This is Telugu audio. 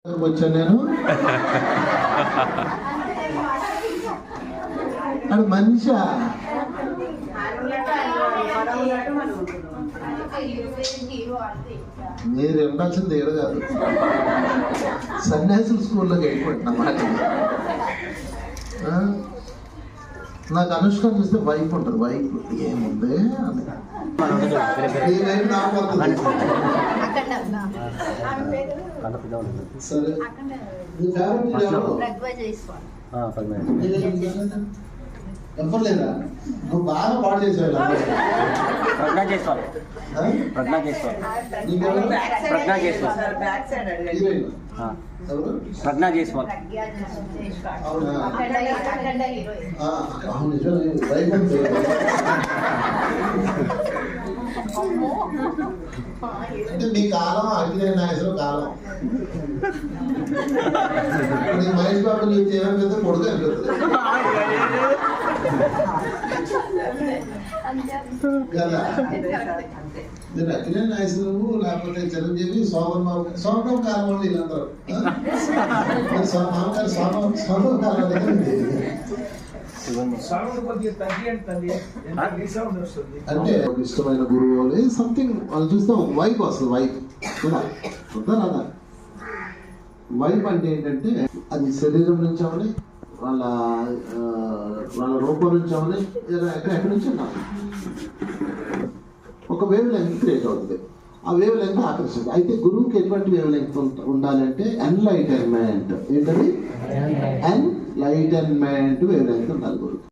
వచ్చాను నేను. అది మనిషి మీరు ఉండాల్సింది ఏడు కాదు, సన్యాసుల స్కూల్లోకి వెళ్ళిపోతున్నమాట. నాకు అనుష్క చూస్తే వైఫ్ ఉంటుంది, వైఫ్ ఏముంది అని సరే. ఎవ్వలేదా? నువ్వు బాగా పాడు చేసావు. ప్రజ్ఞా జైస్వాల్ అంటే నీ కాలం అఖిలే నాగేశ్వర కాలం. మహేష్ బాబు నీకు ఏమైపోతే కొడుకు అయిపోతుంది కదా. మీరు అఖిలే నాగేశ్వరరావు లేకపోతే చిరంజీవి, సోమరావు కాలం వాళ్ళు వీళ్ళందరూ మామగారు సోమరావు కాలం అంటే ఇష్టమైన గురువు అని సంథింగ్ వాళ్ళు చూస్తే వైఫ్ వస్తుంది. వైఫ్ వద్దా వైఫ్ అంటే ఏంటంటే అది శరీరం నుంచి అవని, వాళ్ళ రూపం నుంచి అవని, ఎక్కడి నుంచి ఒక వేవ్ లెంగ్త్ క్రియేట్ అవుతుంది. ఆ వేవ్ లెంగ్త్ ఆకర్షిస్తుంది. అయితే గురువుకి ఎటువంటి వేవ్ లెంగ్త్ ఉండాలంటే ఎన్లైటన్మెంట్. ఏంటది? ఎన్లైటన్మెంట్ వేవ్ లెంగ్త్ ఉండాలి గురువు.